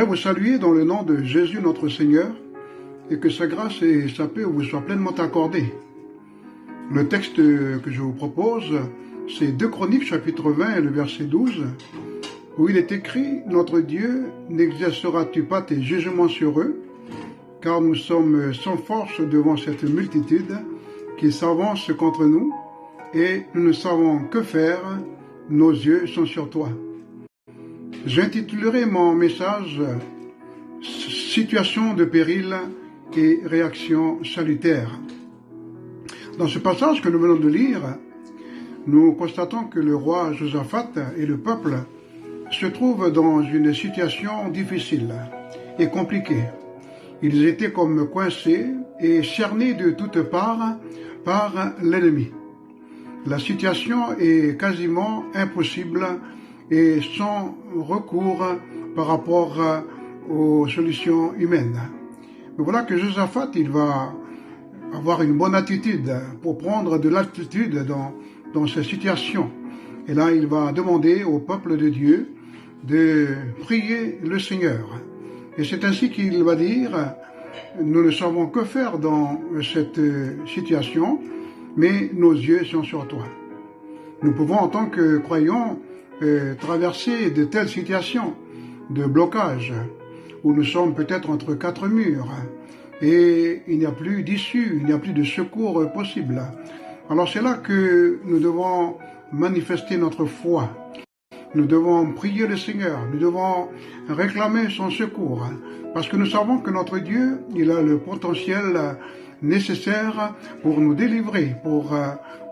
J'aimerais vous saluer dans le nom de Jésus notre Seigneur et que sa grâce et sa paix vous soient pleinement accordées. Le texte que je vous propose, c'est 2 Chroniques chapitre 20 et le verset 12, où il est écrit « Notre Dieu, n'exerceras-tu pas tes jugements sur eux, car nous sommes sans force devant cette multitude qui s'avance contre nous, et nous ne savons que faire, nos yeux sont sur toi. » J'intitulerai mon message « Situation de péril et réaction salutaire ». Dans ce passage que nous venons de lire, nous constatons que le roi Josaphat et le peuple se trouvent dans une situation difficile et compliquée. Ils étaient comme coincés et cernés de toutes parts par l'ennemi. La situation est quasiment impossible et sans recours par rapport aux solutions humaines. Mais voilà que Josaphat, il va avoir une bonne attitude pour prendre de l'altitude dans ces situations. Et là, il va demander au peuple de Dieu de prier le Seigneur. Et c'est ainsi qu'il va dire, nous ne savons que faire dans cette situation, mais nos yeux sont sur toi. Nous pouvons, en tant que croyants, traverser de telles situations de blocage, où nous sommes peut-être entre 4 murs, et il n'y a plus d'issue, il n'y a plus de secours possible. Alors c'est là que nous devons manifester notre foi. Nous devons prier le Seigneur, nous devons réclamer son secours, parce que nous savons que notre Dieu, il a le potentiel nécessaire pour nous délivrer, pour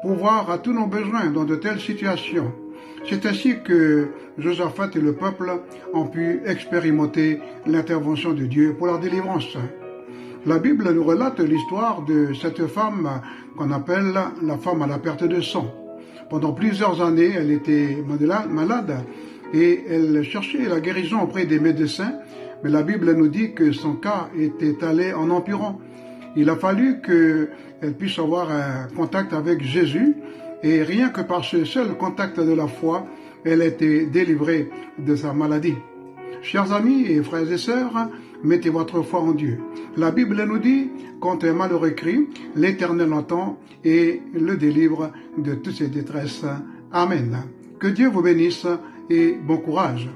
pourvoir à tous nos besoins dans de telles situations. C'est ainsi que Josaphat et le peuple ont pu expérimenter l'intervention de Dieu pour leur délivrance. La Bible nous relate l'histoire de cette femme qu'on appelle la femme à la perte de sang. Pendant plusieurs années, elle était malade et elle cherchait la guérison auprès des médecins, mais la Bible nous dit que son cas était allé en empirant. Il a fallu qu'elle puisse avoir un contact avec Jésus, et rien que par ce seul contact de la foi, elle était délivrée de sa maladie. Chers amis et frères et sœurs, mettez votre foi en Dieu. La Bible nous dit, quand un malheureux crie, l'Éternel entend et le délivre de toutes ses détresses. Amen. Que Dieu vous bénisse et bon courage.